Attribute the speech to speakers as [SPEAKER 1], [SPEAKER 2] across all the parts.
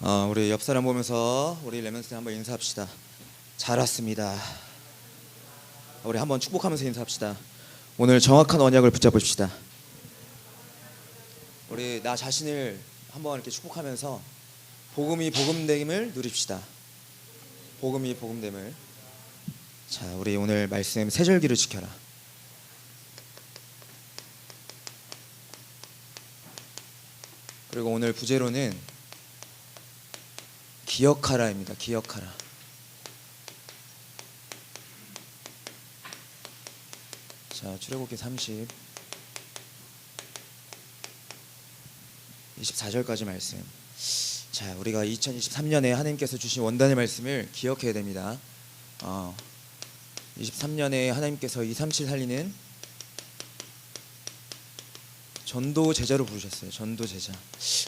[SPEAKER 1] 우리 옆 사람 보면서 우리 레몬스 한번 인사합시다. 잘 왔습니다. 우리 한번 축복하면서 인사합시다. 오늘 정확한 언약을 붙잡읍시다. 우리 나 자신을 한번 이렇게 축복하면서 복음이 복음됨을 누립시다. 복음이 복음됨을. 자, 우리 오늘 말씀 세절기를 지켜라. 그리고 오늘 부제로는 기억하라입니다. 기억하라. 자, 출애굽기 30 24절까지 말씀. 자, 우리가 2023년에 하나님께서 주신 원단의 말씀을 기억해야 됩니다. 23년에 하나님께서 237 살리는 전도 제자로 부르셨어요. 전도 제자.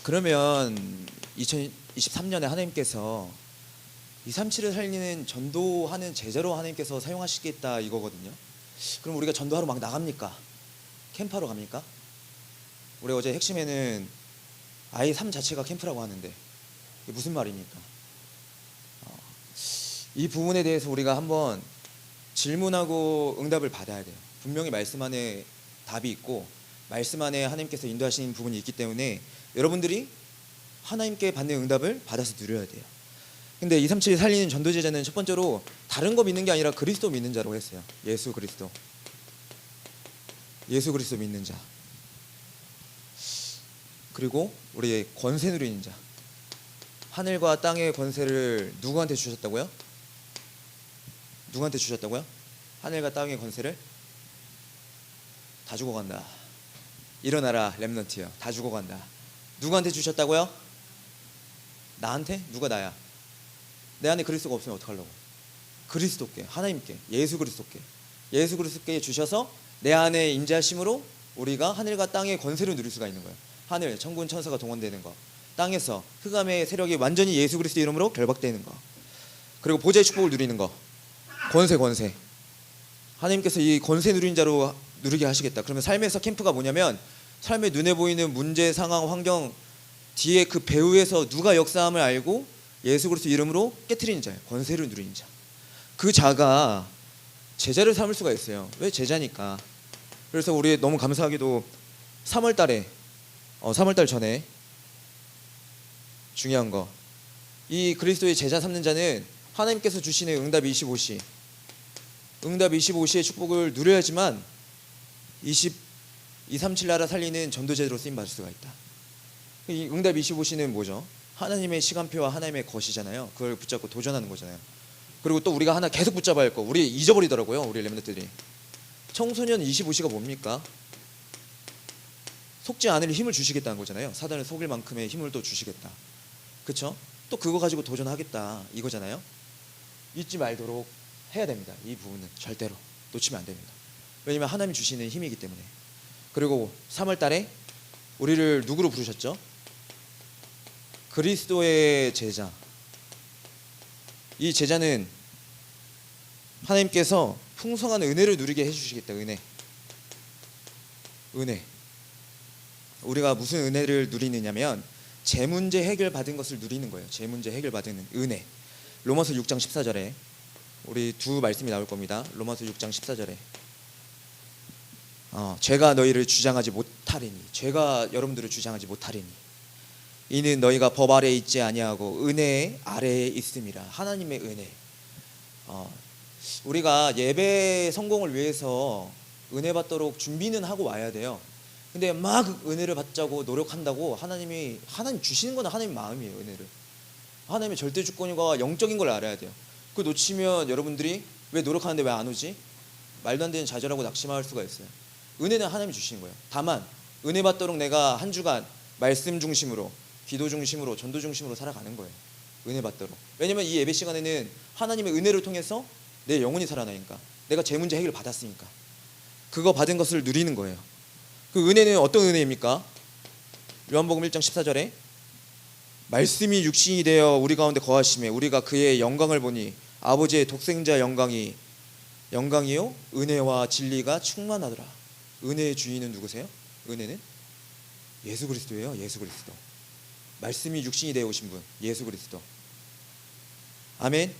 [SPEAKER 1] 그러면 2023년에 하나님께서 237을 살리는 전도하는 제자로 하나님께서 사용하시겠다 이거거든요. 그럼 우리가 전도하러 막 나갑니까? 캠프하러 갑니까? 우리 어제 핵심에는 아예 삶 자체가 캠프라고 하는데 이게 무슨 말입니까? 이 부분에 대해서 우리가 한번 질문하고 응답을 받아야 돼요. 분명히 말씀 안에 답이 있고 말씀 안에 하나님께서 인도하시는 부분이 있기 때문에 여러분들이 하나님께 받는 응답을 받아서 누려야 돼요. 근데 237 살리는 전도제자는 첫 번째로 다른 거 믿는 게 아니라 그리스도 믿는 자라고 했어요. 예수 그리스도 믿는 자. 그리고 우리의 권세 누리는 자. 하늘과 땅의 권세를 누구한테 주셨다고요? 누구한테 주셨다고요? 하늘과 땅의 권세를 다 주고 간다. 일어나라 렘넌트요. 다 주고 간다. 누구한테 주셨다고요? 나한테? 누가 나야? 내 안에 그리스도가 없으면 어떡하려고? 그리스도께, 하나님께, 예수 그리스도께 주셔서 내 안에 임재하심으로 우리가 하늘과 땅의 권세를 누릴 수가 있는 거예요. 하늘, 천군 천사가 동원되는 거, 땅에서 흑암의 세력이 완전히 예수 그리스도 이름으로 결박되는 거, 그리고 보좌의 축복을 누리는 거. 권세. 하나님께서 이 권세 누린 자로 누리게 하시겠다. 그러면 삶에서 캠프가 뭐냐면 삶의 눈에 보이는 문제, 상황, 환경 뒤에 그 배후에서 누가 역사함을 알고 예수 그리스도 이름으로 깨트리는 자예요. 권세를 누리는 자. 그 자가 제자를 삼을 수가 있어요. 왜? 제자니까. 그래서 우리 너무 감사하게도 3월달 전에 중요한 거, 이 그리스도의 제자 삼는 자는 하나님께서 주시는 응답 25시, 응답 25시의 축복을 누려야지만 237 나라 살리는 전도제로 쓰임 받을 수가 있다. 이 응답 25시는 뭐죠? 하나님의 시간표와 하나님의 것이잖아요. 그걸 붙잡고 도전하는 거잖아요. 그리고 또 우리가 하나 계속 붙잡아야 할 거, 우리 잊어버리더라고요. 우리 렘넌트들이. 청소년 25시가 뭡니까? 속지 않을 힘을 주시겠다는 거잖아요. 사단을 속일 만큼의 힘을 또 주시겠다. 그쵸? 또 그거 가지고 도전하겠다 이거잖아요. 잊지 말도록 해야 됩니다. 이 부분은 절대로 놓치면 안 됩니다. 왜냐면 하나님이 주시는 힘이기 때문에. 그리고 3월 달에 우리를 누구로 부르셨죠? 그리스도의 제자. 이 제자는 하나님께서 풍성한 은혜를 누리게 해주시겠다. 은혜. 우리가 무슨 은혜를 누리느냐면 제 문제 해결 받은 것을 누리는 거예요. 제 문제 해결 받은 은혜. 로마서 6장 14절에 우리 두 말씀이 나올 겁니다. 로마서 6장 14절에 죄가 너희를 주장하지 못하리니, 죄가 여러분들을 주장하지 못하리니 이는 너희가 법 아래에 있지 아니하고 은혜 아래에 있음이라. 하나님의 은혜. 우리가 예배 성공을 위해서 은혜 받도록 준비는 하고 와야 돼요. 근데 막 은혜를 받자고 노력한다고 하나님 주시는 건 하나님 마음이에요. 은혜를 하나님의 절대 주권과 영적인 걸 알아야 돼요. 그거 놓치면 여러분들이 왜 노력하는데 왜 안 오지? 말도 안 되는 좌절하고 낙심할 수가 있어요. 은혜는 하나님이 주시는 거예요. 다만 은혜 받도록 내가 한 주간 말씀 중심으로, 기도 중심으로, 전도 중심으로 살아가는 거예요. 은혜 받도록. 왜냐면 이 예배 시간에는 하나님의 은혜를 통해서 내 영혼이 살아나니까, 내가 제 문제 해결 받았으니까 그거 받은 것을 누리는 거예요. 그 은혜는 어떤 은혜입니까? 요한복음 1장 14절에 말씀이 육신이 되어 우리 가운데 거하심에 우리가 그의 영광을 보니 아버지의 독생자 영광이요 은혜와 진리가 충만하더라. 은혜의 주인은 누구세요? 은혜는 예수 그리스도예요. 예수 그리스도. 말씀이 육신이 되어 오신 분, 예수 그리스도. 아멘.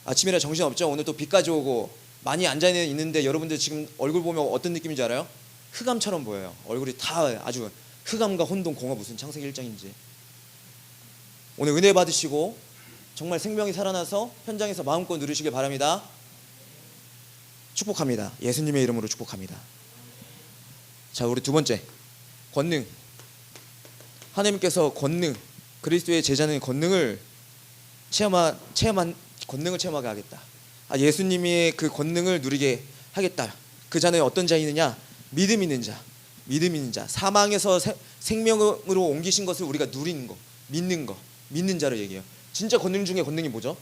[SPEAKER 1] 아침이라 정신없죠? 오늘 또 비까지 오고 많이 앉아있는데 여러분들 지금 얼굴 보면 어떤 느낌인지 알아요? 흑암처럼 보여요. 얼굴이 다 아주 흑암과 혼돈 공허, 무슨 창세기 1장인지. 오늘 은혜 받으시고 정말 생명이 살아나서 현장에서 마음껏 누리시길 바랍니다. 축복합니다. 예수님의 이름으로 축복합니다. 자, 우리 두 번째, 권능. 하나님께서 권능, 그리스도의 제자는 권능을 권능을 체험하게 하겠다. 예수님의 그 권능을 누리게 하겠다. 그 자는 어떤 자이느냐? 믿음 있는 자. 믿음 있는 자. 사망에서 생명으로 옮기신 것을 우리가 누리는 거, 믿는 자를 얘기해요. 진짜 권능 중에 권능이 뭐죠?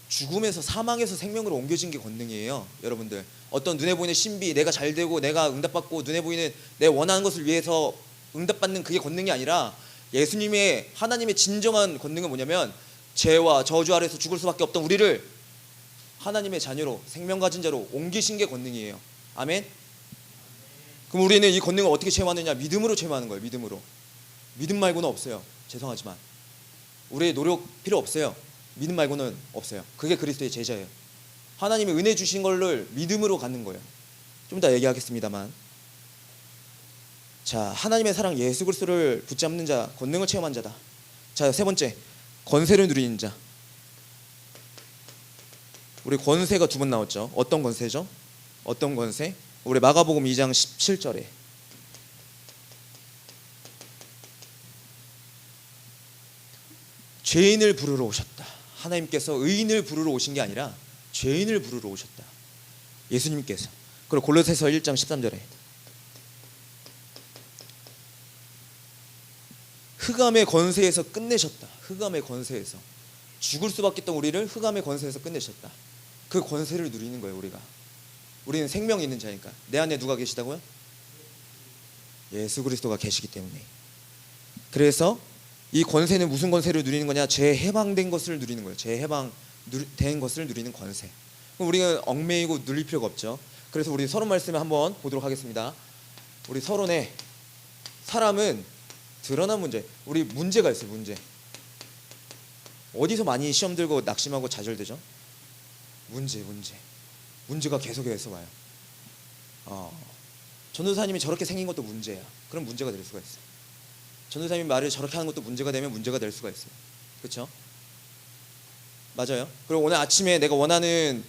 [SPEAKER 1] 죽음에서, 사망에서 생명으로 옮겨진 게 권능이에요. 여러분들, 어떤 눈에 보이는 신비, 내가 잘 되고 내가 응답받고 눈에 보이는 내 원하는 것을 위해서 응답받는 그게 권능이 아니라, 예수님의, 하나님의 진정한 권능은 뭐냐면 죄와 저주 아래서 죽을 수밖에 없던 우리를 하나님의 자녀로, 생명 가진 자로 옮기신 게 권능이에요. 아멘. 그럼 우리는 이 권능을 어떻게 체험하느냐? 믿음으로 체험하는 거예요. 믿음으로. 믿음 말고는 없어요. 죄송하지만 우리의 노력 필요 없어요. 믿음 말고는 없어요. 그게 그리스도의 제자예요. 하나님이 은혜 주신 것을 믿음으로 갖는 거예요. 좀 이따 얘기하겠습니다만, 자, 하나님의 사랑 예수 그리스도를 붙잡는 자, 권능을 체험한 자다. 자, 세 번째, 권세를 누리는 자. 우리 권세가 두 번 나왔죠. 어떤 권세죠? 어떤 권세? 우리 마가복음 2장 17절에 죄인을 부르러 오셨다. 하나님께서 의인을 부르러 오신 게 아니라 죄인을 부르러 오셨다. 예수님께서. 그리고 골로새서 1장 13절에 흑암의 권세에서 끝내셨다. 흑암의 권세에서, 죽을 수밖에 없던 우리를 흑암의 권세에서 끝내셨다. 그 권세를 누리는 거예요. 우리는 생명이 있는 자니까. 내 안에 누가 계시다고요? 예수 그리스도가 계시기 때문에. 그래서 이 권세는 무슨 권세를 누리는 거냐? 죄 해방된 것을 누리는 거예요. 죄 해방된 것을 누리는 권세. 그럼 우리는 얽매이고 누릴 필요가 없죠. 그래서 우리 서론 말씀을 한번 보도록 하겠습니다. 우리 서론에 사람은 드러난 문제, 우리 문제가 있어요. 어디서 많이 시험 들고 낙심하고 좌절되죠? 문제가 계속해서 와요. 전도사님이 저렇게 생긴 것도 문제야. 그럼 문제가 될 수가 있어요. 전도사님이 말을 저렇게 하는 것도 문제가 되면 문제가 될 수가 있어요. 그렇죠? 맞아요. 그리고 오늘 아침에 내가 원하는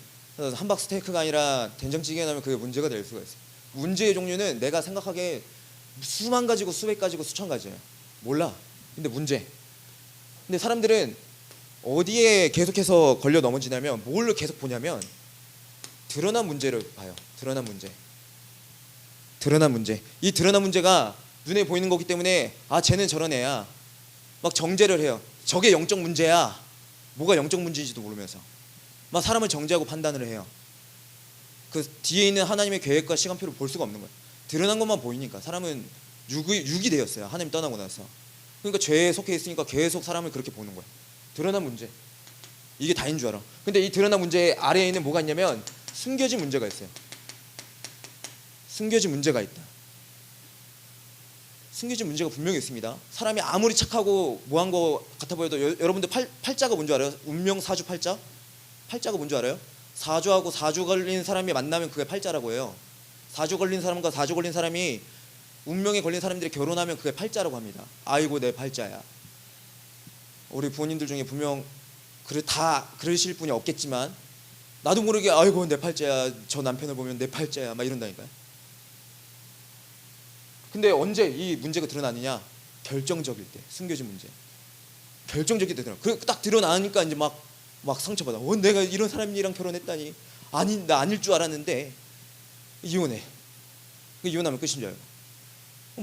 [SPEAKER 1] 함박 스테이크가 아니라 된장찌개 나면 그게 문제가 될 수가 있어요. 문제의 종류는 내가 생각하기에 수만 가지고 수백 가지고 수천 가지예요. 몰라. 근데 근데 사람들은 어디에 계속해서 걸려 넘어지냐면, 뭘 계속 보냐면 드러난 문제를 봐요. 드러난 문제. 이 드러난 문제가 눈에 보이는 거기 때문에 쟤는 저런 애야, 막 정죄를 해요. 저게 영적 문제야. 뭐가 영적 문제인지도 모르면서 막 사람을 정죄하고 판단을 해요. 그 뒤에 있는 하나님의 계획과 시간표를 볼 수가 없는 거예요. 드러난 것만 보이니까. 사람은 육이 되었어요. 하나님 떠나고 나서. 그러니까 죄에 속해 있으니까 계속 사람을 그렇게 보는 거예요. 드러난 문제. 이게 다인 줄 알아. 근데 이 드러난 문제 아래에 있는 뭐가 있냐면 숨겨진 문제가 있어요. 숨겨진 문제가 있다. 숨겨진 문제가 분명히 있습니다. 사람이 아무리 착하고 뭐한 거 같아 보여도 여러분들 팔자가 뭔지 알아요? 운명 사주 팔자? 팔자가 뭔지 알아요? 사주하고 사주 걸린 사람이 만나면 그게 팔자라고 해요. 사주 걸린 사람과 사주 걸린 사람이, 운명에 걸린 사람들이 결혼하면 그게 팔자라고 합니다. 아이고 내 팔자야. 우리 부모님들 중에 분명 다 그러실 분이 없겠지만 나도 모르게 아이고 내 팔자야, 저 남편을 보면 내 팔자야 막 이런다니까요. 근데 언제 이 문제가 드러나느냐? 결정적일 때. 숨겨진 문제. 결정적일 때 드러나. 그리고 딱 드러나니까 이제 막 상처받아. 내가 이런 사람이랑 결혼했다니. 나 아닐 줄 알았는데 이혼해. 이혼하면 끝인 줄 알고.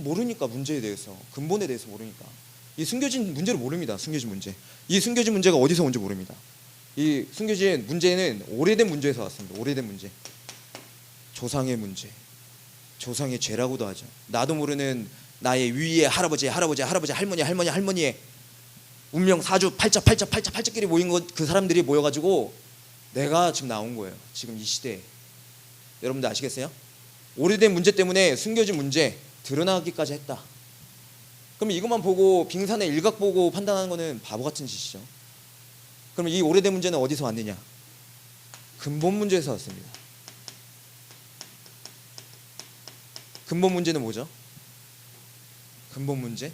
[SPEAKER 1] 모르니까, 문제에 대해서, 근본에 대해서 모르니까. 이 숨겨진 문제를 모릅니다. 숨겨진 문제. 이 숨겨진 문제가 어디서 온지 모릅니다. 이 숨겨진 문제는 오래된 문제에서 왔습니다. 오래된 문제. 조상의 문제. 조상의 죄라고도 하죠. 나도 모르는 나의 위의 할아버지, 할머니의 운명 사주 팔자끼리 모인 그 사람들이 모여가지고 내가 지금 나온 거예요. 지금 이 시대에. 여러분들 아시겠어요? 오래된 문제 때문에 숨겨진 문제 드러나기까지 했다. 그럼 이것만 보고 빙산의 일각 보고 판단하는 거는 바보 같은 짓이죠. 그럼 이 오래된 문제는 어디서 왔느냐? 근본 문제에서 왔습니다. 근본 문제는 뭐죠? 근본 문제?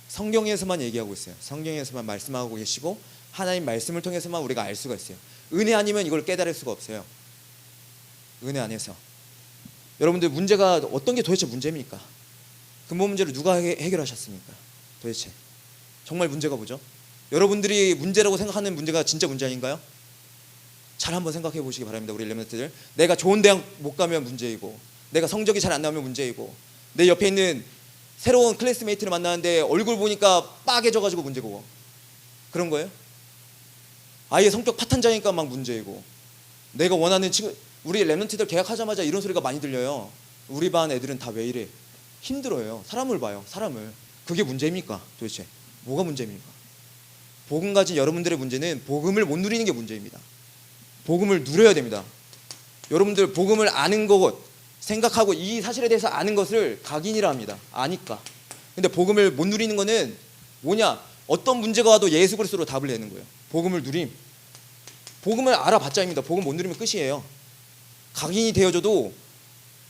[SPEAKER 1] 성경에서만 얘기하고 있어요. 성경에서만 말씀하고 계시고 하나님 말씀을 통해서만 우리가 알 수가 있어요. 은혜 아니면 이걸 깨달을 수가 없어요. 은혜 안에서. 여러분들 문제가 어떤 게 도대체 문제입니까? 근본 문제를 누가 해결하셨습니까? 도대체 정말 문제가 뭐죠? 여러분들이 문제라고 생각하는 문제가 진짜 문제 아닌가요? 잘 한번 생각해 보시기 바랍니다. 우리 렘넌트들. 내가 좋은 대학 못 가면 문제이고, 내가 성적이 잘 안 나오면 문제이고, 내 옆에 있는 새로운 클래스메이트를 만나는데 얼굴 보니까 빠개져가지고 문제고, 그런 거예요? 아예 성격 파탄자니까 막 문제이고, 내가 원하는 친구, 우리 렘넌트들 계약하자마자 이런 소리가 많이 들려요. 우리 반 애들은 다 왜 이래? 힘들어요. 사람을 봐요. 사람을. 그게 문제입니까? 도대체 뭐가 문제입니까? 복음 가진 여러분들의 문제는 복음을 못 누리는 게 문제입니다. 복음을 누려야 됩니다. 여러분들 복음을 아는 것, 생각하고 이 사실에 대해서 아는 것을 각인이라 합니다. 아니까. 근데 복음을 못 누리는 거는 뭐냐? 어떤 문제가 와도 예수 그리스도로 답을 내는 거예요. 복음을 누림. 복음을 알아봤자입니다. 복음 못 누리면 끝이에요. 각인이 되어져도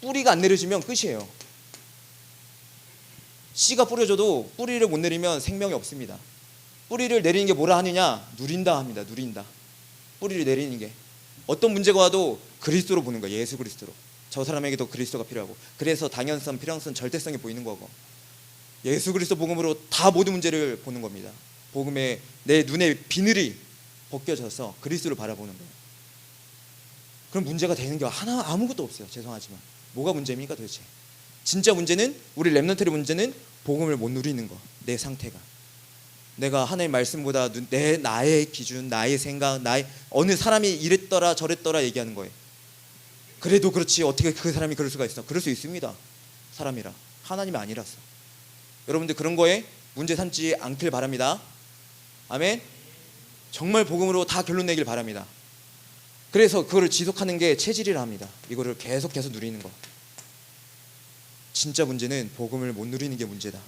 [SPEAKER 1] 뿌리가 안 내려지면 끝이에요. 씨가 뿌려져도 뿌리를 못 내리면 생명이 없습니다. 뿌리를 내리는 게 뭐라 하느냐? 누린다 합니다. 누린다. 뿌리를 내리는 게 어떤 문제가 와도 그리스도로 보는 거예요. 예수 그리스도로. 저 사람에게도 그리스도가 필요하고, 그래서 당연성, 필요성, 절대성이 보이는 거고, 예수 그리스도 복음으로 다 모든 문제를 보는 겁니다. 복음에 내 눈에 비늘이 벗겨져서 그리스도를 바라보는 거예요. 그럼 문제가 되는 게 하나 아무것도 없어요. 죄송하지만 뭐가 문제입니까 도대체? 진짜 문제는, 우리 렘넌트의 문제는 복음을 못 누리는 거. 내 상태가, 내가 하나님의 말씀보다 나의 기준, 나의 생각, 나의 어느 사람이 이랬더라 저랬더라 얘기하는 거예요. 그래도 그렇지 어떻게 그 사람이 그럴 수가 있어? 그럴 수 있습니다. 사람이라. 하나님이 아니라서. 여러분들 그런 거에 문제 삼지 않길 바랍니다. 아멘. 정말 복음으로 다 결론 내길 바랍니다. 그래서 그거를 지속하는 게 체질이라 합니다. 이거를 계속해서 누리는 거. 진짜 문제는 복음을 못 누리는 게 문제다.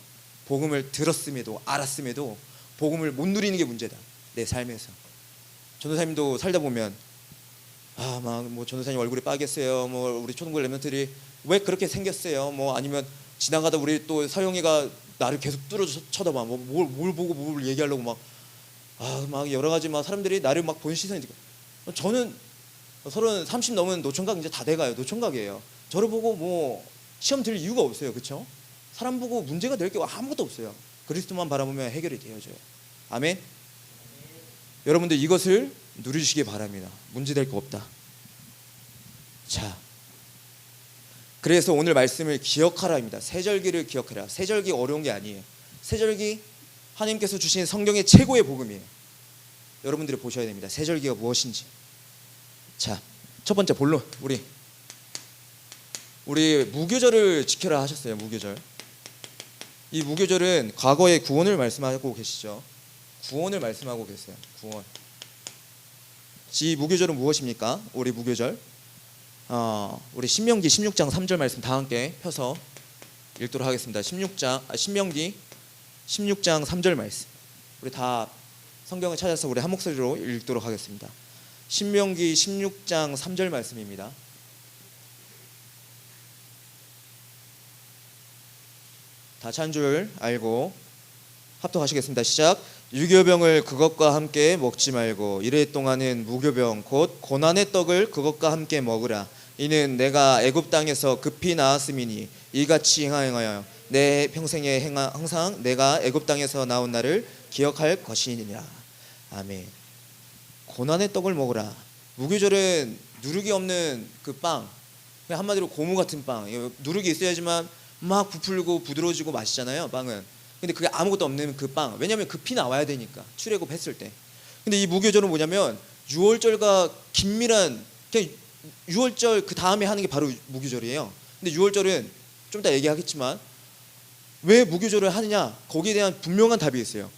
[SPEAKER 1] 복음을 들었음에도 알았음에도 복음을 못 누리는 게 문제다. 내 삶에서. 전도사님도 살다 보면 막 뭐 전도사님 얼굴이 빠겠어요. 뭐 우리 초등부 렘넌트들이 왜 그렇게 생겼어요. 뭐 아니면 지나가다 우리 또 서영이가 나를 계속 뚫어 쳐다봐. 뭐 뭘 보고 뭘 얘기하려고 막 여러 가지 막 사람들이 나를 막 보는 시선이. 저는 30 넘은 노총각 이제 다 돼가요. 노총각이에요. 저를 보고 뭐 시험 들 이유가 없어요. 그렇죠? 사람 보고 문제가 될 게 아무것도 없어요. 그리스도만 바라보면 해결이 되어져요. 아멘. 여러분들 이것을 누리시기 바랍니다. 문제될 거 없다. 자, 그래서 오늘 말씀을 기억하라입니다. 세절기를 기억하라. 세절기 어려운 게 아니에요. 세절기 하나님께서 주신 성경의 최고의 복음이에요. 여러분들이 보셔야 됩니다. 세절기가 무엇인지. 자, 첫 번째 본론. 우리 무교절을 지켜라 하셨어요. 무교절. 이 무교절은 과거의 구원을 말씀하고 계시죠. 구원을 말씀하고 계세요. 구원. 이 무교절은 무엇입니까? 우리 무교절. 우리 신명기 16장 3절 말씀 다 함께 펴서 읽도록 하겠습니다. 신명기 16장 3절 말씀. 우리 다 성경을 찾아서 우리 한 목소리로 읽도록 하겠습니다. 신명기 16장 3절 말씀입니다. 다 찬 줄 알고 합독하시겠습니다. 시작. 유교병을 그것과 함께 먹지 말고 이래 동안은 무교병 곧 고난의 떡을 그것과 함께 먹으라. 이는 내가 애굽 땅에서 급히 나았음이니 이같이 행하여 내 평생에 항상 내가 애굽 땅에서 나온 날을 기억할 것이니라. 아멘. 고난의 떡을 먹으라. 무교절은 누룩이 없는 그 빵, 그냥 한마디로 고무 같은 빵. 누룩이 있어야지만 막 부풀고 부드러워지고 맛있잖아요. 빵은. 근데 그게 아무것도 없는 그 빵. 왜냐하면 급히 나와야 되니까. 출애굽 했을 때. 근데 이 무교절은 뭐냐면 유월절과 긴밀한, 그냥 유월절 그 다음에 하는 게 바로 무교절이에요. 근데 유월절은 좀 이따 얘기하겠지만 왜 무교절을 하느냐, 거기에 대한 분명한 답이 있어요.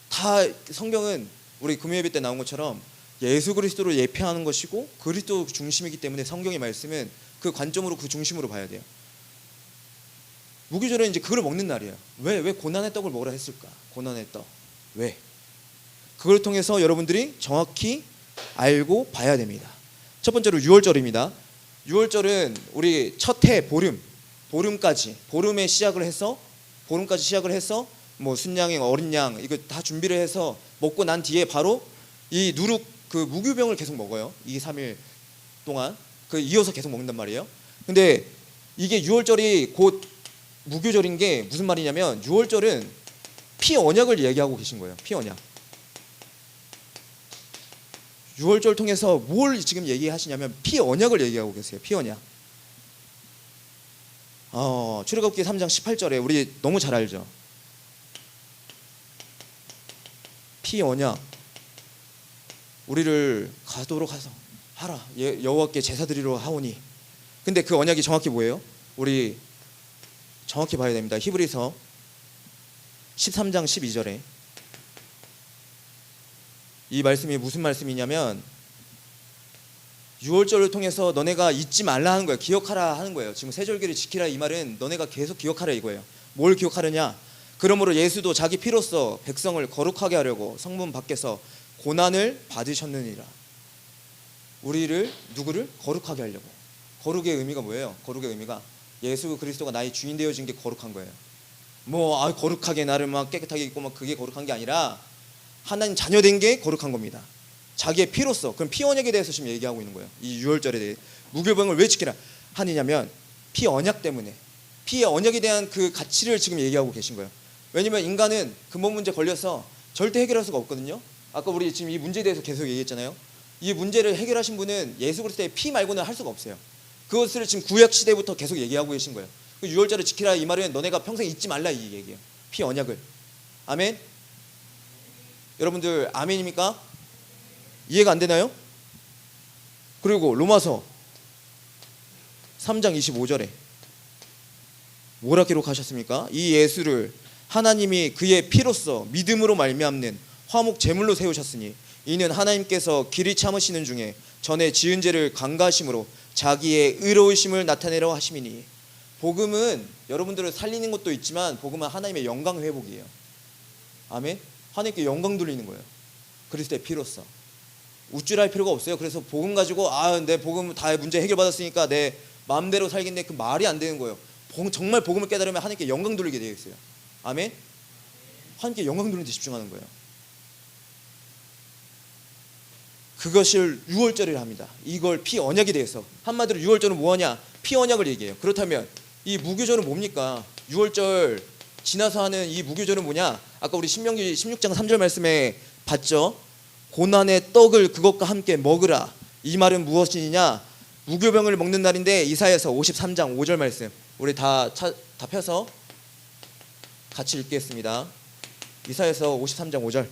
[SPEAKER 1] 다 성경은 우리 금요예배 때 나온 것처럼 예수 그리스도를 예표하는 것이고 그리스도 중심이기 때문에 성경의 말씀은 그 관점으로, 그 중심으로 봐야 돼요. 무교절은 이제 그걸 먹는 날이에요. 왜 고난의 떡을 먹으라 했을까? 고난의 떡. 왜? 그걸 통해서 여러분들이 정확히 알고 봐야 됩니다. 첫 번째로 유월절입니다. 유월절은 우리 첫 해 보름까지 보름에 시작을 해서 보름까지 시작을 해서 뭐 순양행 어린 양 이거 다 준비를 해서 먹고 난 뒤에 바로 이 누룩 그 무교병을 계속 먹어요. 2, 3일 동안 그 이어서 계속 먹는단 말이에요. 근데 이게 유월절이 곧 무교절인 게 무슨 말이냐면 유월절은 피 언약을 얘기하고 계신 거예요. 피 언약. 유월절 통해서 뭘 지금 얘기하시냐면 피 언약을 얘기하고 계세요. 피 언약. 출애굽기 3장 18절에 우리 너무 잘 알죠. 피 언약. 우리를 가도록 하소 하라. 여호와께 제사 드리러 하오니. 근데 그 언약이 정확히 뭐예요? 우리 정확히 봐야 됩니다. 히브리서 13장 12절에 이 말씀이 무슨 말씀이냐면 유월절을 통해서 너네가 잊지 말라 하는 거예요. 기억하라 하는 거예요. 지금 세절기를 지키라 이 말은 너네가 계속 기억하라 이거예요. 뭘 기억하느냐? 그러므로 예수도 자기 피로써 백성을 거룩하게 하려고 성문 밖에서 고난을 받으셨느니라. 우리를 누구를 거룩하게 하려고. 거룩의 의미가 뭐예요? 거룩의 의미가 예수 그리스도가 나의 주인 되어진 게 거룩한 거예요. 거룩하게 나를 막 깨끗하게 입고 막 그게 거룩한 게 아니라 하나님 자녀 된 게 거룩한 겁니다. 자기의 피로써. 그럼 피 언약에 대해서 지금 얘기하고 있는 거예요. 이 유월절에 대해 무교병을 왜 지키라 하느냐면 피 언약 때문에 피의 언약에 대한 그 가치를 지금 얘기하고 계신 거예요. 왜냐면 인간은 근본 문제 걸려서 절대 해결할 수가 없거든요. 아까 우리 지금 이 문제에 대해서 계속 얘기했잖아요. 이 문제를 해결하신 분은 예수 그리스도의 피 말고는 할 수가 없어요. 그것을 지금 구약 시대부터 계속 얘기하고 계신 거예요. 그 유월절을 지키라 이 말은 너네가 평생 잊지 말라 이 얘기예요. 피 언약을. 아멘. 여러분들 아멘입니까? 이해가 안 되나요? 그리고 로마서 3장 25절에 뭐라 기록하셨습니까? 이 예수를 하나님이 그의 피로써 믿음으로 말미암는 화목 제물로 세우셨으니 이는 하나님께서 길이 참으시는 중에 전에 지은 죄를 간과하심으로 자기의 의로우심을 나타내려 하심이니. 복음은 여러분들을 살리는 것도 있지만 복음은 하나님의 영광 회복이에요. 아멘. 하나님께 영광 돌리는 거예요. 그리스도의 피로써. 우쭐할 필요가 없어요. 그래서 복음 가지고 내 복음 다 문제 해결받았으니까 내 마음대로 살겠네. 그 말이 안 되는 거예요. 정말 복음을 깨달으면 하나님께 영광 돌리게 되어 있어요. 아멘. 하나님께 영광 돌리는 데 집중하는 거예요. 그것을 유월절이라 합니다. 이걸 피 언약에 대해서. 한마디로 유월절은 뭐하냐? 피 언약을 얘기해요. 그렇다면 이 무교절은 뭡니까? 유월절 지나서 하는 이 무교절은 뭐냐? 아까 우리 신명기 16장 3절 말씀에 봤죠? 고난의 떡을 그것과 함께 먹으라. 이 말은 무엇이냐? 무교병을 먹는 날인데 이사야서 53장 5절 말씀 우리 다 펴서 같이 읽겠습니다. 이사야서 53장 5절.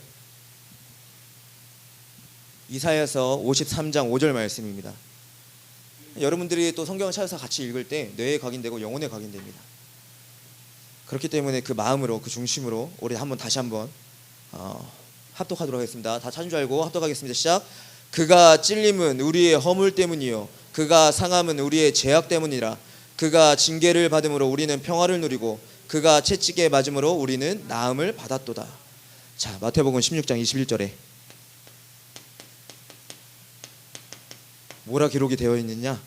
[SPEAKER 1] 이사야서 53장 5절 말씀입니다. 여러분들이 또 성경을 찾아서 같이 읽을 때 뇌에 각인되고 영혼에 각인됩니다. 그렇기 때문에 그 마음으로 그 중심으로 우리 다시 한번 합독하도록 하겠습니다. 다 찾은 줄 알고 합독하겠습니다. 시작. 그가 찔림은 우리의 허물 때문이요 그가 상함은 우리의 죄악 때문이라. 그가 징계를 받음으로 우리는 평화를 누리고 그가 채찍에 맞음으로 우리는 나음을 받았도다. 자, 마태복음 16장 21절에 뭐라 기록이 되어 있느냐?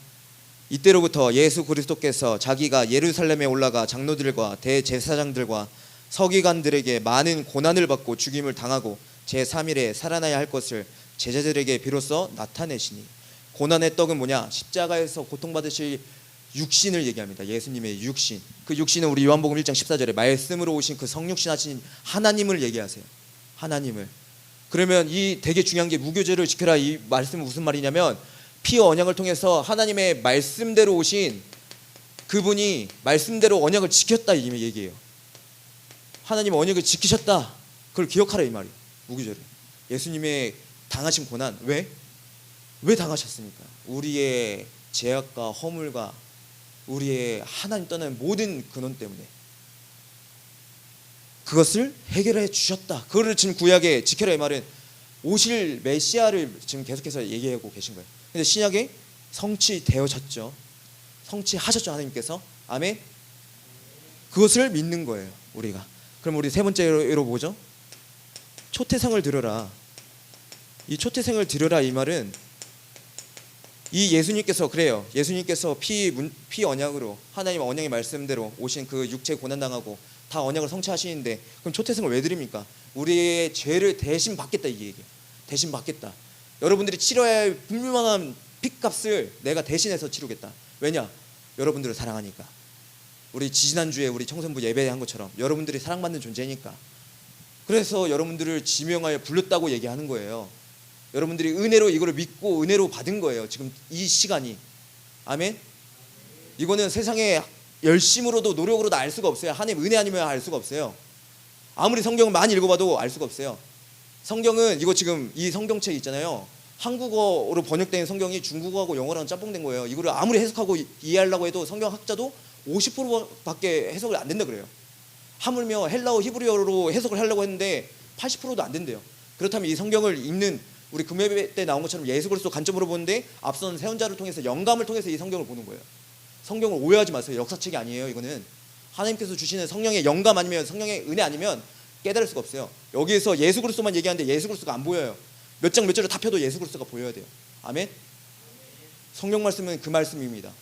[SPEAKER 1] 이때로부터 예수 그리스도께서 자기가 예루살렘에 올라가 장로들과 대제사장들과 서기관들에게 많은 고난을 받고 죽임을 당하고 제3일에 살아나야 할 것을 제자들에게 비로소 나타내시니. 고난의 떡은 뭐냐? 십자가에서 고통받으실 육신을 얘기합니다. 예수님의 육신. 그 육신은 우리 요한복음 1장 14절에 말씀으로 오신 그 성육신 하신 하나님을 얘기하세요. 하나님을. 그러면 이 되게 중요한 게 무교절을 지켜라 이 말씀은 무슨 말이냐면 피 언약을 통해서 하나님의 말씀대로 오신 그분이 말씀대로 언약을 지켰다 이 얘기예요. 하나님 언약을 지키셨다. 그걸 기억하라 이 말이. 무교절은 예수님의 당하신 고난 왜 당하셨습니까? 우리의 죄악과 허물과 우리의 하나님 떠나는 모든 근원 때문에 그것을 해결해 주셨다. 그거를 지금 구약에 지켜라 이 말은 오실 메시아를 지금 계속해서 얘기하고 계신 거예요. 근데 신약에 성취되어졌죠. 성취하셨죠 하나님께서. 아멘. 그것을 믿는 거예요, 우리가. 그럼 우리 세 번째로 뭐죠? 초태생을 드려라. 이 초태생을 드려라 이 말은 이 예수님께서 그래요. 예수님께서 피 언약으로 하나님 언약의 말씀대로 오신 그 육체 고난 당하고 다 언약을 성취하시는데 그럼 초태생을 왜 드립니까? 우리의 죄를 대신 받겠다 이게 얘기예요. 대신 받겠다. 여러분들이 치러야 할 분명한 핏값을 내가 대신해서 치르겠다. 왜냐? 여러분들을 사랑하니까. 우리 지난주에 우리 청소년부 예배한 것처럼 여러분들이 사랑받는 존재니까. 그래서 여러분들을 지명하여 불렀다고 얘기하는 거예요. 여러분들이 은혜로 이거를 믿고 은혜로 받은 거예요. 지금 이 시간이. 아멘. 이거는 세상에 열심으로도 노력으로도 알 수가 없어요. 하나님 은혜 아니면 알 수가 없어요. 아무리 성경을 많이 읽어봐도 알 수가 없어요. 성경은 이거 지금 이 성경책 있잖아요. 한국어로 번역된 성경이 중국어하고 영어랑 짬뽕된 거예요. 이거를 아무리 해석하고 이해하려고 해도 성경학자도 50%밖에 해석을 안 된다 그래요. 하물며 헬라어 히브리어로 해석을 하려고 했는데 80%도 안 된대요. 그렇다면 이 성경을 읽는 우리 금요일 때 나온 것처럼 예수 그리스도 관점으로 보는데 앞선 세운자를 통해서 영감을 통해서 이 성경을 보는 거예요. 성경을 오해하지 마세요. 역사책이 아니에요. 이거는 하나님께서 주시는 성령의 영감 아니면 성령의 은혜 아니면 깨달을 수가 없어요. 여기에서 예수 그리스도만 얘기하는데 예수 그리스도가 안 보여요. 몇 장 몇 절을 다 펴도 예수 그리스도가 보여야 돼요. 아멘. 성경 말씀은 그 말씀입니다.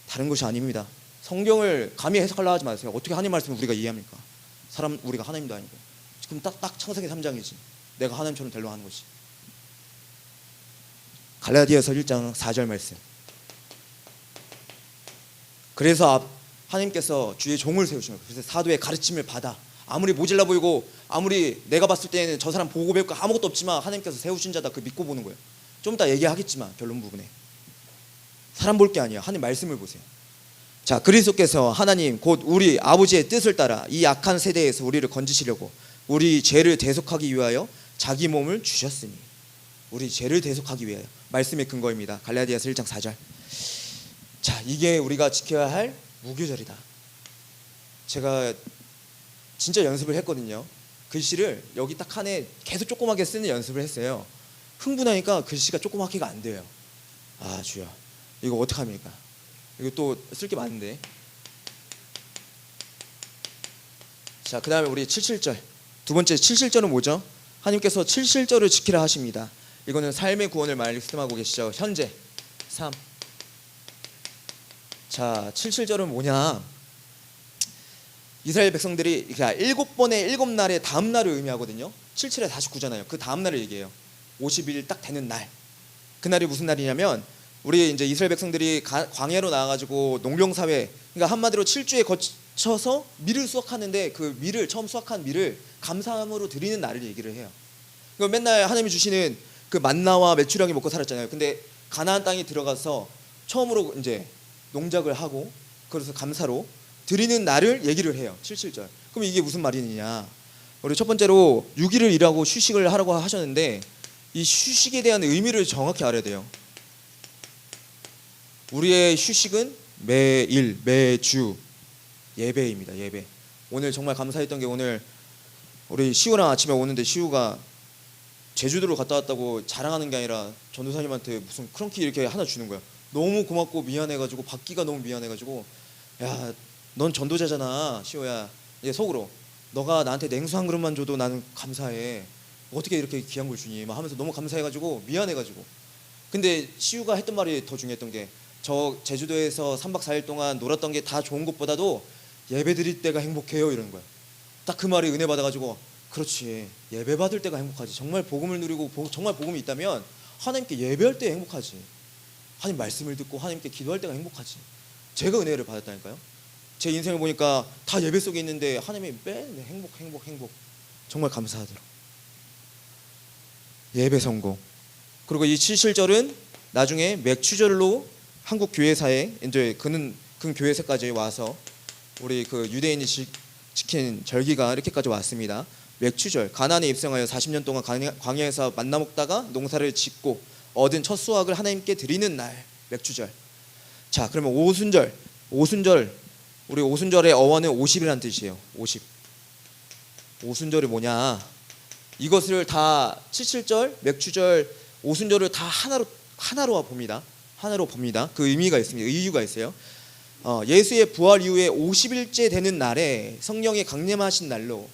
[SPEAKER 1] 다른 것이 아닙니다. 성경을 감히 해석하려 하지 마세요. 어떻게 하나님 말씀을 우리가 이해합니까? 우리가 하나님도 아니고. 지금 딱 창세기 3장이지. 내가 하나님처럼 되려 하는 것이. 갈라디아서 1장 4절 말씀. 그래서 하나님께서 주의 종을 세우신 거예요. 그래서 사도의 가르침을 받아. 아무리 모질라 보이고 아무리 내가 봤을 때는 저 사람 보고 배울 거 아무것도 없지만 하나님께서 세우신 자다. 그 믿고 보는 거예요. 좀 이따 얘기하겠지만 결론 부분에. 사람 볼 게 아니에요. 하나님 말씀을 보세요. 자, 그리스도께서 하나님 곧 우리 아버지의 뜻을 따라 이 악한 세대에서 우리를 건지시려고 우리 죄를 대속하기 위하여 자기 몸을 주셨으니. 우리 죄를 대속하기 위하여. 말씀의 근거입니다. 갈라디아서 1장 4절. 자, 이게 우리가 지켜야 할 무교절이다. 제가 진짜 연습을 했거든요. 글씨를 여기 딱 칸에 계속 조그맣게 쓰는 연습을 했어요. 흥분하니까 글씨가 조그맣게가 안 돼요. 아, 주여, 이거 어떡합니까? 이거 또 쓸 게 많은데. 자, 그 다음에 우리 77절. 두 번째 77절은 뭐죠? 하나님께서 77절을 지키라 하십니다. 이거는 삶의 구원을 말씀하고 계시죠. 현재 3. 자, 77절은 뭐냐? 이스라엘 백성들이 7번의 7날의 다음 날을 의미하거든요. 77에 49잖아요. 그 다음 날을 얘기해요. 50일 딱 되는 날. 그날이 무슨 날이냐면 우리 이제 이스라엘 백성들이 광야로 나와가지고 농경사회, 그러니까 한마디로 7주에 거쳐서 밀을 수확하는데 그 밀을 처음 수확한 밀을 감사함으로 드리는 날을 얘기를 해요. 맨날 하나님이 주시는 그 만나와 메추라기 먹고 살았잖아요. 근데 가나안 땅에 들어가서 처음으로 이제 농작을 하고 그래서 감사로 드리는 날을 얘기를 해요. 77절. 그럼 이게 무슨 말이냐? 우리 첫 번째로 6일을 일하고 휴식을 하라고 하셨는데 이 휴식에 대한 의미를 정확히 알아야 돼요. 우리의 휴식은 매일 매주 예배입니다. 예배. 오늘 정말 감사했던 게 오늘 우리 시우랑 아침에 오는데 시우가 제주도로 갔다 왔다고 자랑하는 게 아니라 전도사님한테 무슨 크런키 이렇게 하나 주는 거야. 너무 고맙고 미안해가지고 받기가 너무 미안해가지고 야, 넌 전도자잖아 시호야. 이제 속으로 너가 나한테 냉수 한 그릇만 줘도 나는 감사해. 어떻게 이렇게 귀한 걸 주니? 막 하면서 너무 감사해가지고 미안해가지고. 근데 시우가 했던 말이 더 중요했던 게 저 제주도에서 3박 4일 동안 놀았던 게 다 좋은 것보다도 예배 드릴 때가 행복해요 이러는 거야. 딱 그 말이 은혜 받아가지고 그렇지, 예배 받을 때가 행복하지. 정말 복음을 누리고 정말 복음이 있다면 하나님께 예배할 때 행복하지. 하나님 말씀을 듣고 하나님께 기도할 때가 행복하지. 제가 은혜를 받았다니까요. 제 인생을 보니까 다 예배 속에 있는데 하나님이 매일 행복 정말 감사하더라고. 예배 성공. 그리고 이 77절은 나중에 맥추절로 한국 교회사에 이제 근 교회사까지 와서 우리 그 유대인이 지킨 절기가 이렇게까지 왔습니다. 맥추절. 가나안에 입성하여 40년 동안 광야에서 만나 먹다가 농사를 짓고 얻은 첫 수확을 하나님께 드리는 날 맥추절. 자, 그러면 오순절. 우리 오순절의 어원은 50이라는 뜻이에요. 50. 오순절이 뭐냐? 이것을 다 77절, 맥추절, 오순절을 다 하나로 봅니다. 하나로 봅니다. 그 의미가 있습니다. 이유가 있어요. 예수의 부활 이후에 50일째 되는 날에 성령이 강림하신 날로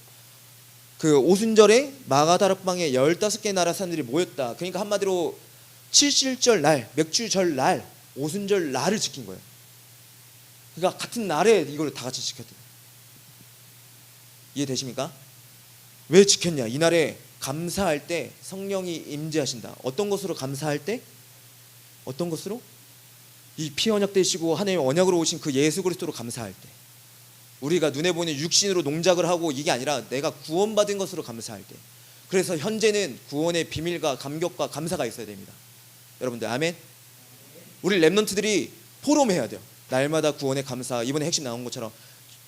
[SPEAKER 1] 그 오순절에 마가다락방에 15개 나라 사람들이 모였다. 그러니까 한마디로 칠실절 날, 맥주절 날, 오순절 날을 지킨 거예요. 그러니까 같은 날에 이걸 다 같이 지켰대요. 이해되십니까? 왜 지켰냐? 이날에 감사할 때 성령이 임재하신다. 어떤 것으로 감사할 때? 어떤 것으로? 이 피언약 되시고 하나님의 언약으로 오신 그 예수 그리스도로 감사할 때, 우리가 눈에 보이는 육신으로 농작을 하고 이게 아니라 내가 구원받은 것으로 감사할 때. 그래서 현재는 구원의 비밀과 감격과 감사가 있어야 됩니다. 여러분들 아멘. 우리 랩런트들이 포럼해야 돼요. 날마다 구원의 감사. 이번에 핵심 나온 것처럼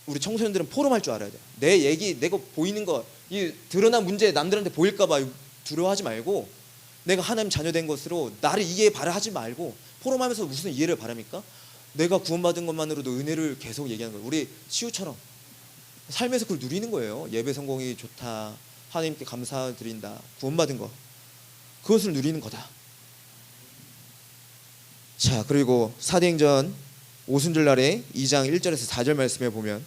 [SPEAKER 1] 우리 청소년들은 포럼할 줄 알아야 돼요. 내 얘기, 내가 보이는 거, 이 드러난 문제 남들한테 보일까봐 두려워하지 말고, 내가 하나님 자녀된 것으로 나를 이해 바라하지 말고, 포럼하면서 무슨 이해를 바랍니까? 내가 구원받은 것만으로도 은혜를 계속 얘기하는 거예요. 우리 시우처럼 삶에서 그걸 누리는 거예요. 예배 성공이 좋다, 하나님께 감사드린다, 구원받은 거, 그것을 누리는 거다. 자, 그리고 사도행전 오순절 날에 2장 1절에서 4절 말씀에 보면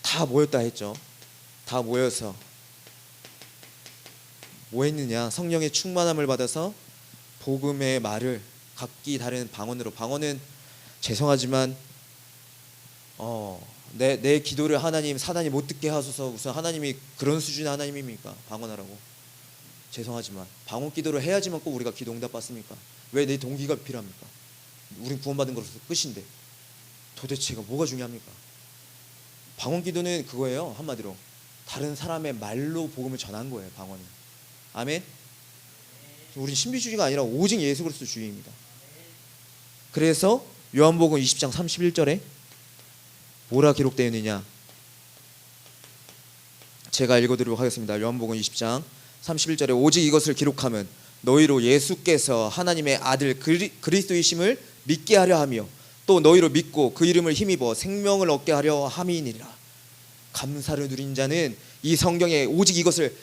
[SPEAKER 1] 다 모였다 했죠. 다 모여서 뭐 했느냐? 성령의 충만함을 받아서 복음의 말을 각기 다른 방언으로, 방언은 죄송하지만 내 기도를 하나님 사단이 못 듣게 하소서, 무슨 하나님이 그런 수준의 하나님입니까? 방언하라고. 죄송하지만 방언 기도를 해야지만 꼭 우리가 기도 응답 받습니까? 왜 내 동기가 필요합니까? 우린 구원받은 것으로 끝인데 도대체가 뭐가 중요합니까? 방언 기도는 그거예요. 한마디로 다른 사람의 말로 복음을 전한 거예요. 방언은. 아멘. 우린 신비주의가 아니라 오직 예수 그리스도 주의입니다. 그래서 요한복음 20장 31절에 뭐라 기록되어 있느냐? 제가 읽어드리도록 하겠습니다. 요한복음 20장 31절에 오직 이것을 기록하면 너희로 예수께서 하나님의 아들 그리스도이심을 믿게 하려 하며 또 너희로 믿고 그 이름을 힘입어 생명을 얻게 하려 함이니라. 감사를 누린 자는 이 성경에 오직 이것을,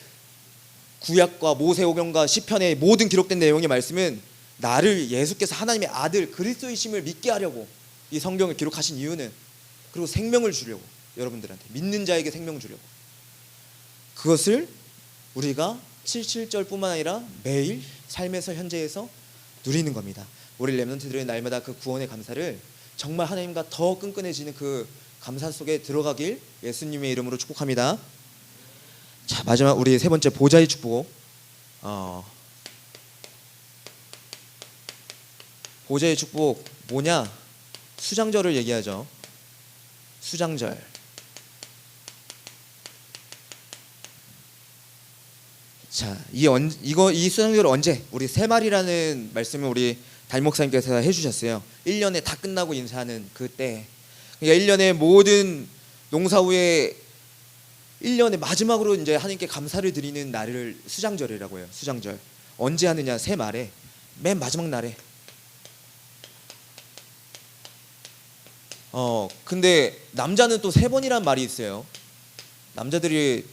[SPEAKER 1] 구약과 모세오경과 시편의 모든 기록된 내용의 말씀은 나를 예수께서 하나님의 아들 그리스도이심을 믿게 하려고 이 성경을 기록하신 이유는, 그리고 생명을 주려고, 여러분들한테 믿는 자에게 생명을 주려고, 그것을 우리가 77절뿐만 아니라 매일 삶에서 현재에서 누리는 겁니다. 우리 렘넌트들은 날마다 그 구원의 감사를 정말 하나님과 더 끈끈해지는 그 감사 속에 들어가길 예수님의 이름으로 축복합니다. 자, 마지막 우리 세 번째 보좌의 축복. 보좌의 축복 뭐냐? 수장절을 얘기하죠. 수장절. 자, 이 수장절은 언제? 우리 새말이라는 말씀을 우리 담임 목사님께서 해주셨어요. 1년에 다 끝나고 인사하는 그때. 그러니까 1년의 모든 농사 후에 1년의 마지막으로 이제 하나님께 감사를 드리는 날을 수장절이라고 해요. 수장절. 언제 하느냐? 새말에, 맨 마지막 날에. 근데 남자는 또 3번이란 말이 있어요. 남자들이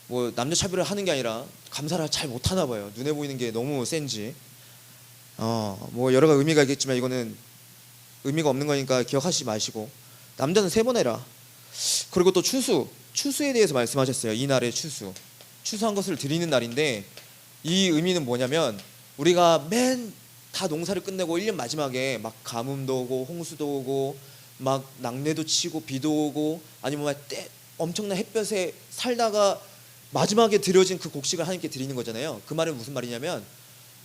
[SPEAKER 1] 뭐 남녀 차별을 하는 게 아니라 감사를 잘 못하나 봐요. 눈에 보이는 게 너무 센지. 뭐 여러 가지 의미가 있겠지만 이거는 의미가 없는 거니까 기억하시지 마시고, 남자는 3번 해라. 그리고 또 추수에 대해서 말씀하셨어요. 이날의 추수한 것을 드리는 날인데, 이 의미는 뭐냐면 우리가 맨 다 농사를 끝내고 1년 마지막에 막 가뭄도 오고 홍수도 오고 막 낙뢰도 치고 비도 오고 아니면 막 엄청난 햇볕에 살다가 마지막에 드려진 그 곡식을 하나님께 드리는 거잖아요. 그 말은 무슨 말이냐면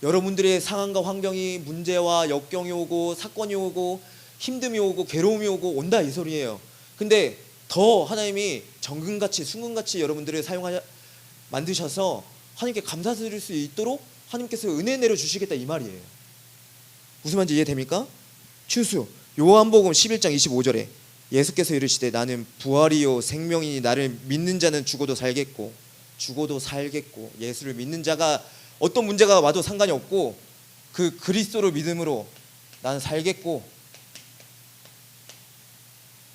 [SPEAKER 1] 여러분들의 상황과 환경이, 문제와 역경이 오고 사건이 오고 힘듦이 오고 괴로움이 오고 온다, 이 소리예요. 근데 더 하나님이 정금같이 순금같이 여러분들을 만드셔서 하나님께 감사드릴 수 있도록 하나님께서 은혜 내려주시겠다, 이 말이에요. 무슨 말인지 이해됩니까? 추수. 요한복음 11장 25절에 예수께서 이르시되 나는 부활이요 생명이니 나를 믿는 자는 죽어도 살겠고 예수를 믿는 자가 어떤 문제가 와도 상관이 없고 그 그리스도를 믿음으로 나는 살겠고,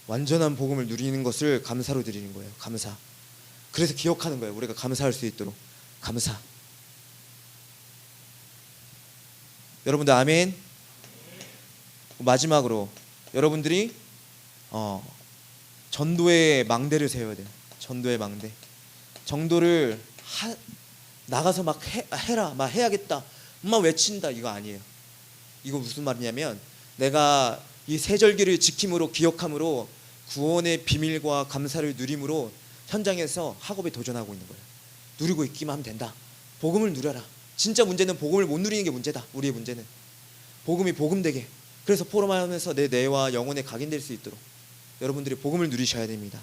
[SPEAKER 1] 완전한 복음을 누리는 것을 감사로 드리는 거예요. 감사. 그래서 기억하는 거예요. 우리가 감사할 수 있도록. 감사. 여러분들 아멘. 마지막으로 여러분들이 전도의 망대를 세워야 돼요. 전도의 망대. 전도를 나가서 막 해라, 막 해야겠다, 막 외친다, 이거 아니에요. 이거 무슨 말이냐면 내가 이 세절기를 지킴으로, 기억함으로 구원의 비밀과 감사를 누림으로 현장에서 학업에 도전하고 있는 거예요. 누리고 있기만 하면 된다. 복음을 누려라. 진짜 문제는 복음을 못 누리는 게 문제다. 우리의 문제는 복음이 복음되게, 그래서 포럼하면서 내 뇌와 영혼에 각인될 수 있도록 여러분들이 복음을 누리셔야 됩니다.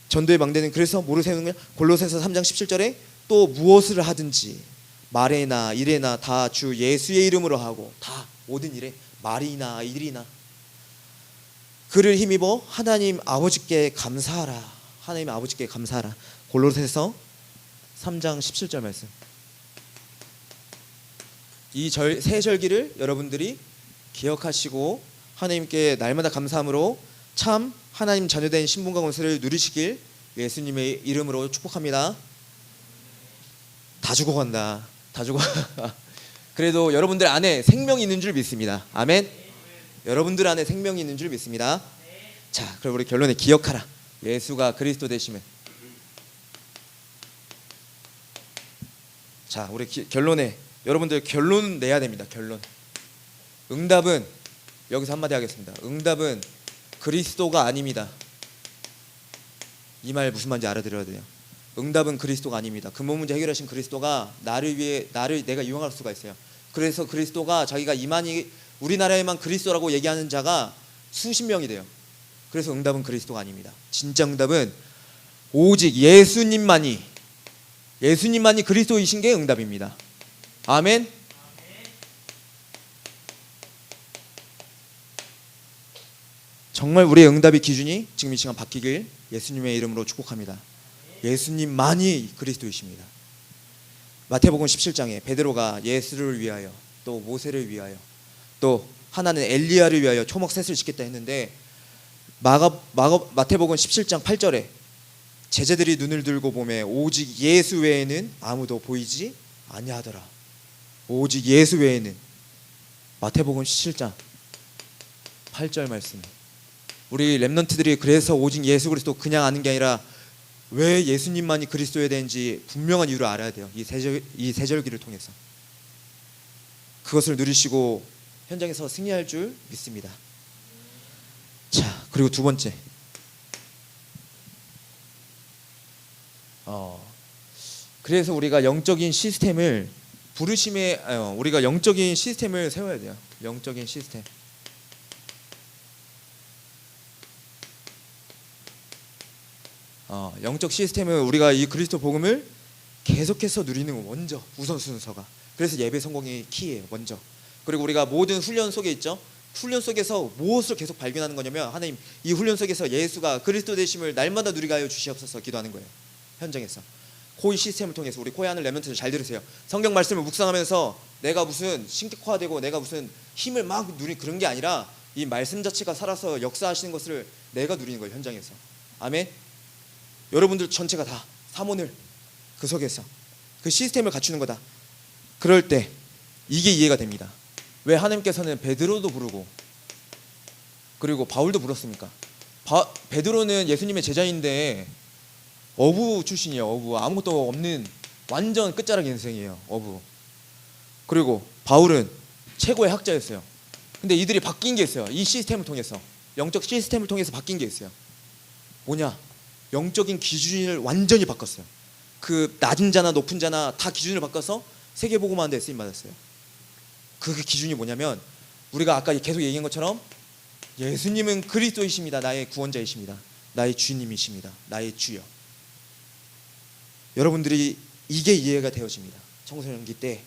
[SPEAKER 1] 전도의 망대는 그래서 뭐를 세우는 거냐? 골로새서 3장 17절에 또 무엇을 하든지 말에나 일에나 다 주 예수의 이름으로 하고, 다 모든 일에 말이나 일이나 그를 힘입어 하나님 아버지께 감사하라. 하나님 아버지께 감사하라. 골로새서 3장 17절 말씀. 이 세 절기를 여러분들이 기억하시고 하나님께 날마다 감사함으로 참 하나님 자녀된 신분과 권세를 누리시길 예수님의 이름으로 축복합니다. 다 죽어간다. 다 죽어. 그래도 여러분들 안에 생명이 있는 줄 믿습니다. 아멘. 여러분들 안에 생명이 있는 줄 믿습니다. 자, 그럼 우리 결론에 기억하라. 예수가 그리스도 되심을. 자, 우리 결론에 여러분들 결론 내야 됩니다. 결론. 응답은 여기서 한마디 하겠습니다. 응답은 그리스도가 아닙니다. 이 말 무슨 말인지 알아들어야 돼요. 응답은 그리스도가 아닙니다. 근본 문제 해결하신 그리스도가 나를 위해 내가 이용할 수가 있어요. 그래서 그리스도가 자기가 이만희 우리나라에만 그리스도라고 얘기하는 자가 수십 명이 돼요. 그래서 응답은 그리스도가 아닙니다. 진짜 응답은 오직 예수님만이 그리스도이신 게 응답입니다. 아멘. 정말 우리의 응답의 기준이 지금 이 시간 바뀌길 예수님의 이름으로 축복합니다. 예수님만이 그리스도이십니다. 마태복음 17장에 베드로가 예수를 위하여, 또 모세를 위하여, 또 하나는 엘리야를 위하여 초목셋을 짓겠다 했는데 마태복음 17장 8절에 제자들이 눈을 들고 보매 오직 예수 외에는 아무도 보이지 아니하더라. 오직 예수 외에는. 마태복음 17장 8절 말씀. 우리 렘넌트들이 그래서 오직 예수 그리스도 그냥 아는 게 아니라 왜 예수님만이 그리스도여야 되는지 분명한 이유를 알아야 돼요. 이 세절기를 통해서 그것을 누리시고 현장에서 승리할 줄 믿습니다. 자, 그리고 두 번째, 그래서 우리가 영적인 시스템을 우리가 영적인 시스템을 세워야 돼요. 영적인 시스템. 영적 시스템은 우리가 이 그리스도 복음을 계속해서 누리는 먼저 우선순서가. 그래서 예배 성공이 키예요. 먼저. 그리고 우리가 모든 훈련 속에 있죠. 훈련 속에서 무엇을 계속 발견하는 거냐면 하나님, 이 훈련 속에서 예수가 그리스도 되심을 날마다 누리게 하여 주시옵소서 기도하는 거예요. 현장에서. 코이 시스템을 통해서. 우리 코이 하는 렘넌트들 잘 들으세요. 성경 말씀을 묵상하면서 내가 무슨 신격화되고 내가 무슨 힘을 막 누리는 그런 게 아니라 이 말씀 자체가 살아서 역사하시는 것을 내가 누리는 거예요. 현장에서. 아멘. 여러분들 전체가 다 사모늘 그 속에서 그 시스템을 갖추는 거다. 그럴 때 이게 이해가 됩니다. 왜 하나님께서는 베드로도 부르고 그리고 바울도 불렀습니까? 베드로는 예수님의 제자인데 어부 출신이에요. 어부. 아무것도 없는 완전 끝자락 인생이에요. 어부. 그리고 바울은 최고의 학자였어요. 근데 이들이 바뀐 게 있어요. 이 시스템을 통해서, 영적 시스템을 통해서 바뀐 게 있어요. 뭐냐? 영적인 기준을 완전히 바꿨어요. 그 낮은 자나 높은 자나 다 기준을 바꿔서 세계복음화하는 데 쓰임 받았어요. 그 기준이 뭐냐면 우리가 아까 계속 얘기한 것처럼 예수님은 그리스도이십니다. 나의 구원자이십니다. 나의 주님이십니다. 나의 주여. 여러분들이 이게 이해가 되어집니다. 청소년기 때.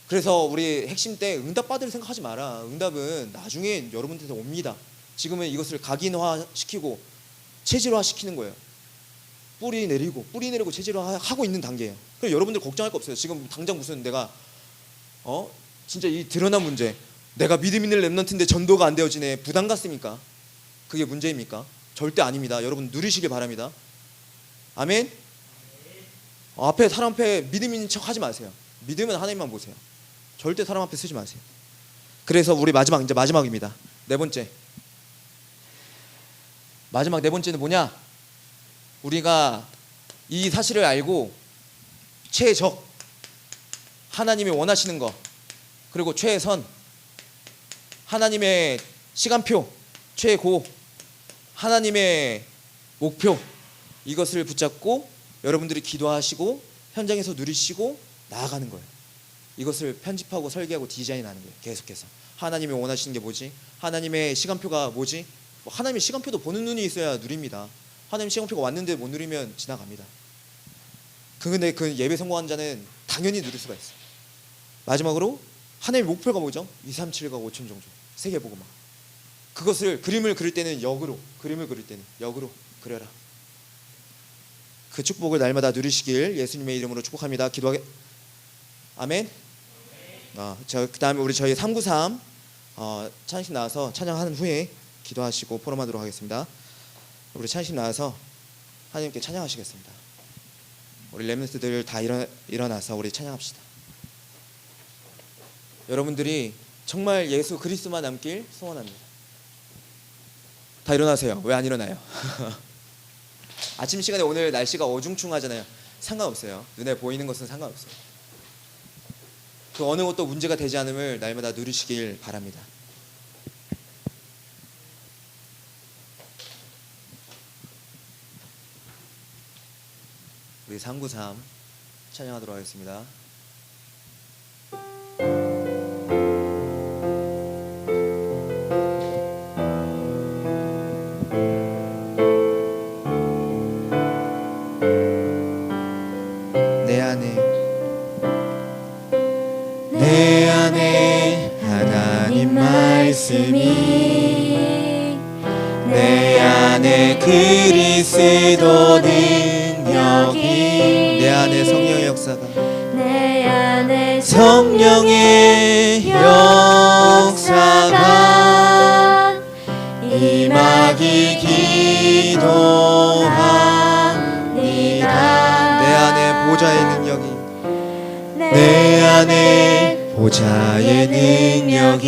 [SPEAKER 1] 그래서 우리 핵심 때 응답 받을 생각하지 마라. 응답은 나중에 여러분들한테 옵니다. 지금은 이것을 각인화시키고 체질화시키는 거예요. 뿌리 내리고 체질화하고 있는 단계예요. 그래서 여러분들 걱정할 거 없어요. 지금 당장 무슨 내가 진짜 이 드러난 문제, 내가 믿음 있는 렘넌트인데 전도가 안 되어지네, 부담 갖습니까? 그게 문제입니까? 절대 아닙니다. 여러분 누리시길 바랍니다. 아멘. 앞에 사람 앞에 믿음 있는 척 하지 마세요. 믿음은 하나님만 보세요. 절대 사람 앞에 쓰지 마세요. 그래서 우리 이제 마지막입니다. 네 번째, 마지막 네 번째는 뭐냐? 우리가 이 사실을 알고 최적, 하나님이 원하시는 것, 그리고 최선, 하나님의 시간표, 최고, 하나님의 목표, 이것을 붙잡고 여러분들이 기도하시고 현장에서 누리시고 나아가는 거예요. 이것을 편집하고 설계하고 디자인하는 거예요. 계속해서 하나님이 원하시는 게 뭐지? 하나님의 시간표가 뭐지? 하나님의 시간표도 보는 눈이 있어야 누립니다. 하나님 시간표가 왔는데 못 누리면 지나갑니다. 근데 그 예배 성공한 자는 당연히 누릴 수가 있어요. 마지막으로 하나님의 목표가 뭐죠? 2, 3, 7과 5천 정도 세계복음화. 그것을 그림을 그릴 때는 역으로, 그림을 그릴 때는 역으로 그려라. 그 축복을 날마다 누리시길 예수님의 이름으로 축복합니다. 기도하게. 아멘. 그 다음에 우리 저희 393 찬양팀 나와서 찬양하는 후에 기도하시고 포럼하도록 하겠습니다. 우리 찬양팀 나와서 하나님께 찬양하시겠습니다. 우리 렘넌트들 다 일어나서 우리 찬양합시다. 여러분들이 정말 예수 그리스도만 남길 소원합니다. 다 일어나세요. 왜 안 일어나요? 아침 시간에 오늘 날씨가 어중충하잖아요. 상관없어요. 눈에 보이는 것은 상관없어요. 그 어느 것도 문제가 되지 않음을 날마다 누리시길 바랍니다. 우리 393 찬양하도록 하겠습니다.
[SPEAKER 2] 내 안에 하나님 말씀이, 내 안에 그리스도 능력이,
[SPEAKER 1] 내 안에 성령의 역사가,
[SPEAKER 2] 내 안에 성령의 역사가 임하기 기도합니다.
[SPEAKER 1] 내 안에 보좌의 능력이,
[SPEAKER 2] 내 안에 보좌의 능력이,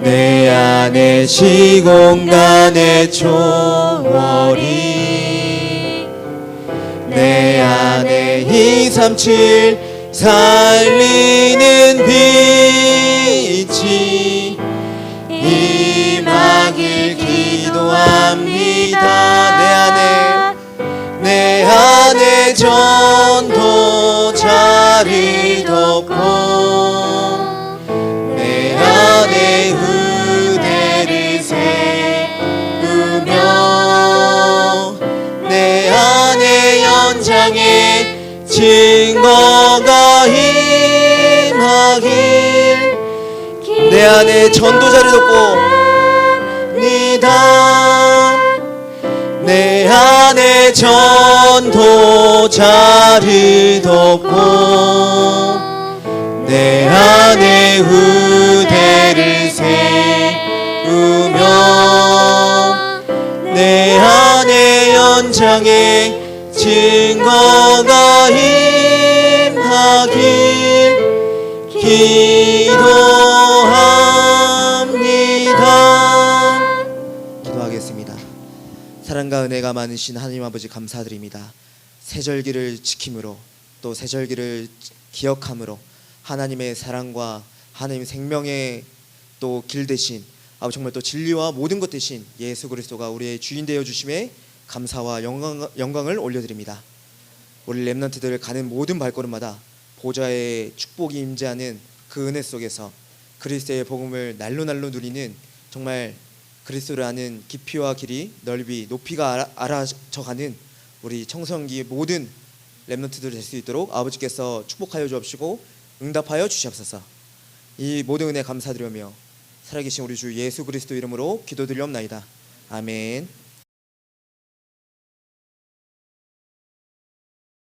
[SPEAKER 2] 내 안에 시공간의 초월이, 내 안에 237 살리는 빛이 임하길 기도합니다. 내 안에 전도자를 덮고, 내 안에 의대를 세우며, 내 안에 연장의 증거가 임하길,
[SPEAKER 1] 내 안에 전도자를 덮고,
[SPEAKER 2] 내 안에 전도자를 덮고, 내 안에 의대를 세우며, 내 안에 연장의 증거가 임하길 기도합니다.
[SPEAKER 1] 기도하겠습니다. 사랑과 은혜가 많으신 하나님 아버지 감사드립니다. 새절기를 지킴으로, 또 새절기를 기억함으로 하나님의 사랑과 하나님의 생명의 또 길 대신, 정말 또 진리와 모든 것 대신 예수 그리스도가 우리의 주인 되어 주심에 감사와 영광을 올려드립니다. 우리 렘넌트들 가는 모든 발걸음마다 보좌의 축복이 임재하는 그 은혜 속에서 그리스도의 복음을 날로 누리는, 정말 그리스도를 아는 깊이와 길이, 넓이, 높이가 알아져가는 우리 청소년기 모든 렘넌트들 될 수 있도록 아버지께서 축복하여 주옵시고 응답하여 주시옵소서. 이 모든 은혜 감사드리며 살아계신 우리 주 예수 그리스도 이름으로 기도드리옵나이다. 아멘.